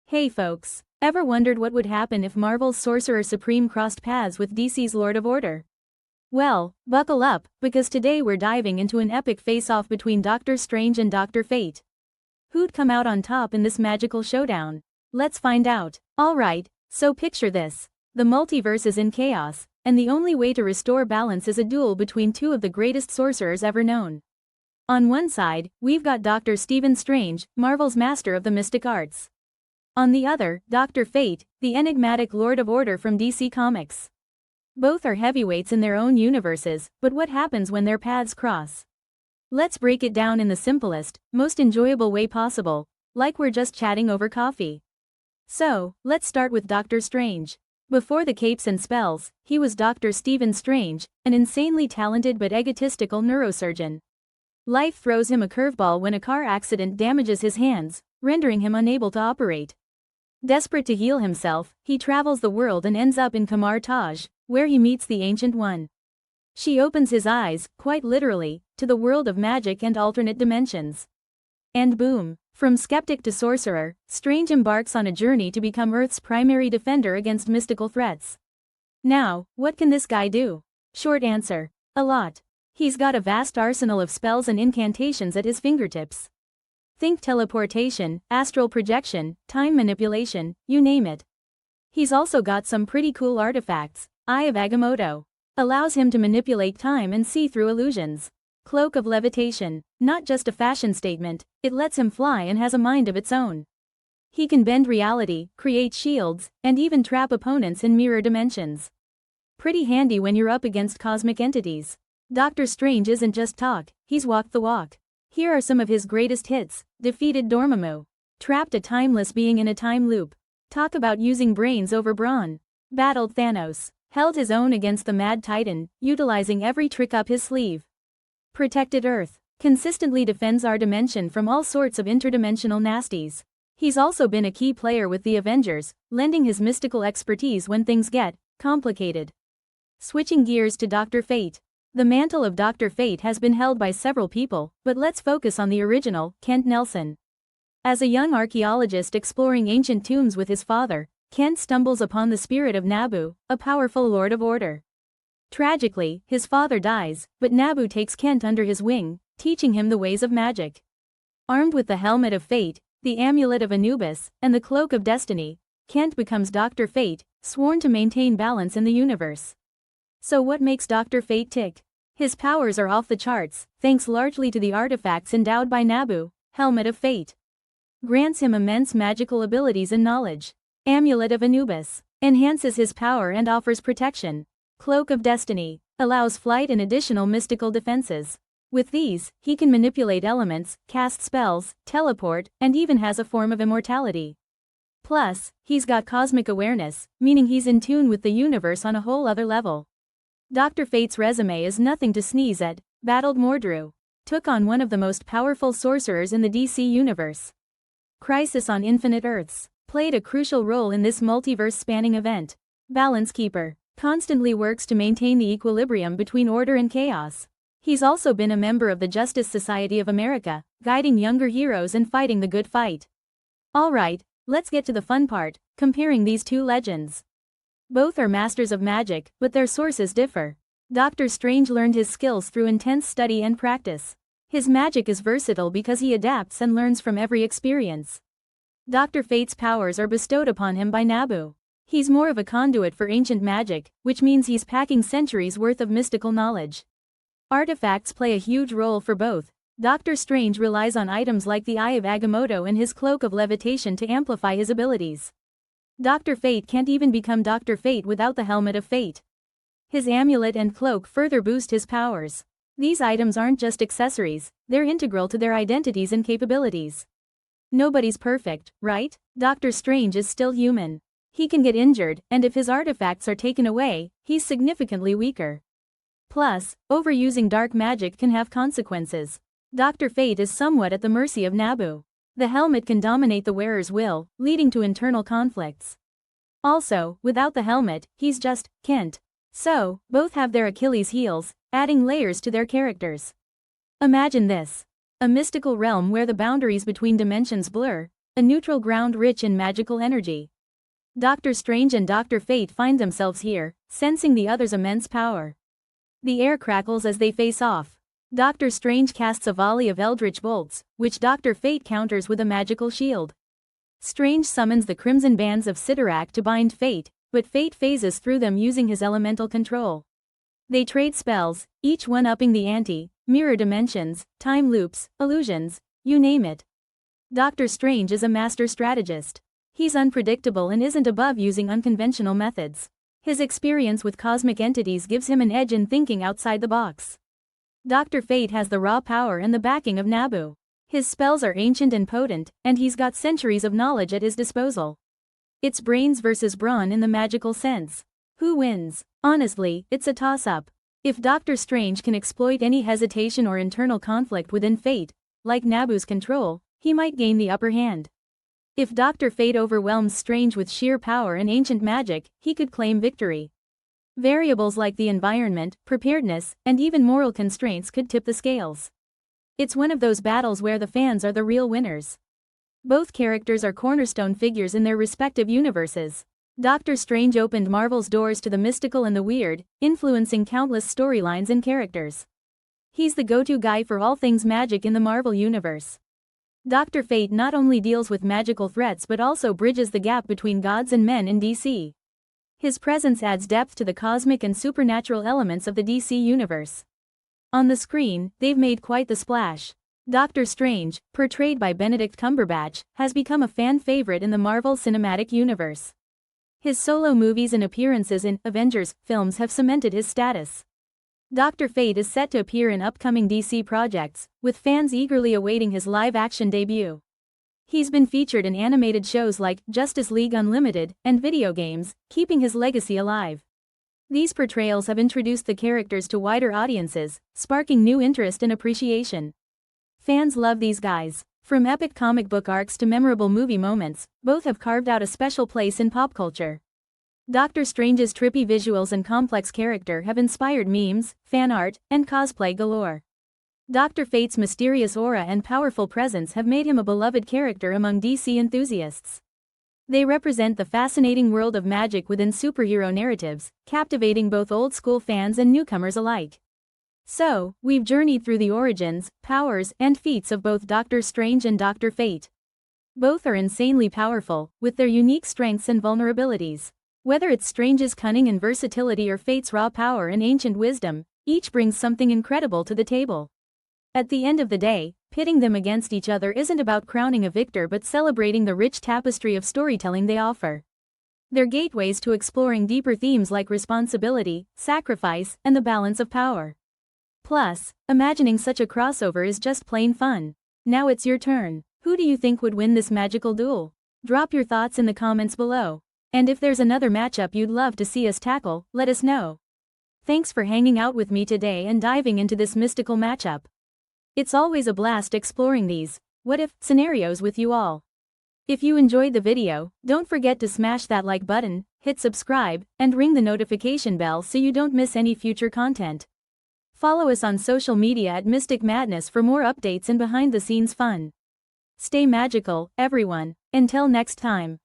Hey folks, ever wondered what would happen if Marvel's Sorcerer Supreme crossed paths with DC's Lord of Order? Well, buckle up, because today we're diving into an epic face-off between Doctor Strange and Doctor Fate. Who'd come out on top in this magical showdown? Let's find out. Alright, so picture this. The multiverse is in chaos, and the only way to restore balance is a duel between two of the greatest sorcerers ever known. On one side, we've got Dr. Stephen Strange, Marvel's master of the mystic arts. On the other, Dr. Fate, the enigmatic Lord of Order from DC Comics. Both are heavyweights in their own universes, but what happens when their paths cross? Let's break it down in the simplest, most enjoyable way possible, like we're just chatting over coffee. So, let's start with Doctor Strange. Before the capes and spells, he was Dr. Stephen Strange, an insanely talented but egotistical neurosurgeon. Life throws him a curveball when a car accident damages his hands, rendering him unable to operate. Desperate to heal himself, he travels the world and ends up in Kamar Taj, where he meets the Ancient One. She opens his eyes, quite literally, to the world of magic and alternate dimensions. And boom, from skeptic to sorcerer, Strange embarks on a journey to become Earth's primary defender against mystical threats. Now, what can this guy do? Short answer: a lot. He's got a vast arsenal of spells and incantations at his fingertips. Think teleportation, astral projection, time manipulation, you name it. He's also got some pretty cool artifacts. Eye of Agamotto allows him to manipulate time and see through illusions. Cloak of levitation, not just a fashion statement, it lets him fly and has a mind of its own. He can bend reality, create shields, and even trap opponents in mirror dimensions. Pretty handy when you're up against cosmic entities. Doctor Strange isn't just talk, he's walked the walk. Here are some of his greatest hits: defeated Dormammu, trapped a timeless being in a time loop. Talk about using brains over brawn. Battled Thanos, held his own against the Mad Titan, utilizing every trick up his sleeve. Protected Earth, consistently defends our dimension from all sorts of interdimensional nasties. He's also been a key player with the Avengers, lending his mystical expertise when things get complicated. Switching gears to Dr. Fate. The mantle of Dr. Fate has been held by several people, but let's focus on the original, Kent Nelson. As a young archaeologist exploring ancient tombs with his father, Kent stumbles upon the spirit of Nabu, a powerful Lord of Order. Tragically, his father dies, but Nabu takes Kent under his wing, teaching him the ways of magic. Armed with the Helmet of Fate, the Amulet of Anubis, and the Cloak of Destiny, Kent becomes Dr. Fate, sworn to maintain balance in the universe. So what makes Dr. Fate tick? His powers are off the charts, thanks largely to the artifacts endowed by Nabu. Helmet of Fate grants him immense magical abilities and knowledge. Amulet of Anubis enhances his power and offers protection. Cloak of Destiny allows flight and additional mystical defenses. With these, he can manipulate elements, cast spells, teleport, and even has a form of immortality. Plus, he's got cosmic awareness, meaning he's in tune with the universe on a whole other level. Dr. Fate's resume is nothing to sneeze at. Battled Mordru, took on one of the most powerful sorcerers in the DC universe. Crisis on Infinite Earths played a crucial role in this multiverse-spanning event. Balance Keeper constantly works to maintain the equilibrium between order and chaos. He's also been a member of the Justice Society of America, guiding younger heroes and fighting the good fight. Alright, let's get to the fun part, comparing these two legends. Both are masters of magic, but their sources differ. Dr. Strange learned his skills through intense study and practice. His magic is versatile because he adapts and learns from every experience. Dr. Fate's powers are bestowed upon him by Nabu. He's more of a conduit for ancient magic, which means he's packing centuries worth of mystical knowledge. Artifacts play a huge role for both. Dr. Strange relies on items like the Eye of Agamotto and his Cloak of Levitation to amplify his abilities. Dr. Fate can't even become Dr. Fate without the Helmet of Fate. His amulet and cloak further boost his powers. These items aren't just accessories, they're integral to their identities and capabilities. Nobody's perfect, right? Dr. Strange is still human. He can get injured, and if his artifacts are taken away, he's significantly weaker. Plus, overusing dark magic can have consequences. Dr. Fate is somewhat at the mercy of Nabu. The helmet can dominate the wearer's will, leading to internal conflicts. Also, without the helmet, he's just Kent. So, both have their Achilles heels, adding layers to their characters. Imagine this: a mystical realm where the boundaries between dimensions blur, a neutral ground rich in magical energy. Doctor Strange and Dr. Fate find themselves here, sensing the other's immense power. The air crackles as they face off. Doctor Strange casts a volley of eldritch bolts, which Dr. Fate counters with a magical shield. Strange summons the crimson bands of Sidorak to bind Fate, but Fate phases through them using his elemental control. They trade spells, each one upping the ante, mirror dimensions, time loops, illusions, you name it. Doctor Strange is a master strategist. He's unpredictable and isn't above using unconventional methods. His experience with cosmic entities gives him an edge in thinking outside the box. Dr. Fate has the raw power and the backing of Naboo. His spells are ancient and potent, and he's got centuries of knowledge at his disposal. It's brains versus brawn in the magical sense. Who wins? Honestly, it's a toss-up. If Doctor Strange can exploit any hesitation or internal conflict within Fate, like Naboo's control, he might gain the upper hand. If Dr. Fate overwhelms Strange with sheer power and ancient magic, he could claim victory. Variables like the environment, preparedness, and even moral constraints could tip the scales. It's one of those battles where the fans are the real winners. Both characters are cornerstone figures in their respective universes. Doctor Strange opened Marvel's doors to the mystical and the weird, influencing countless storylines and characters. He's the go-to guy for all things magic in the Marvel universe. Dr. Fate not only deals with magical threats but also bridges the gap between gods and men in DC. His presence adds depth to the cosmic and supernatural elements of the DC universe. On the screen, they've made quite the splash. Doctor Strange, portrayed by Benedict Cumberbatch, has become a fan favorite in the Marvel Cinematic Universe. His solo movies and appearances in Avengers films have cemented his status. Dr. Fate is set to appear in upcoming DC projects, with fans eagerly awaiting his live-action debut. He's been featured in animated shows like Justice League Unlimited and video games, keeping his legacy alive. These portrayals have introduced the characters to wider audiences, sparking new interest and appreciation. Fans love these guys. From epic comic book arcs to memorable movie moments, both have carved out a special place in pop culture. Doctor Strange's trippy visuals and complex character have inspired memes, fan art, and cosplay galore. Dr. Fate's mysterious aura and powerful presence have made him a beloved character among DC enthusiasts. They represent the fascinating world of magic within superhero narratives, captivating both old-school fans and newcomers alike. So, we've journeyed through the origins, powers, and feats of both Doctor Strange and Dr. Fate. Both are insanely powerful, with their unique strengths and vulnerabilities. Whether it's Strange's cunning and versatility or Fate's raw power and ancient wisdom, each brings something incredible to the table. At the end of the day, pitting them against each other isn't about crowning a victor but celebrating the rich tapestry of storytelling they offer. They're gateways to exploring deeper themes like responsibility, sacrifice, and the balance of power. Plus, imagining such a crossover is just plain fun. Now it's your turn. Who do you think would win this magical duel? Drop your thoughts in the comments below. And if there's another matchup you'd love to see us tackle, let us know. Thanks for hanging out with me today and diving into this mystical matchup. It's always a blast exploring these what-if scenarios with you all. If you enjoyed the video, don't forget to smash that like button, hit subscribe, and ring the notification bell so you don't miss any future content. Follow us on social media at Mystic Madness for more updates and behind-the-scenes fun. Stay magical, everyone. Until next time.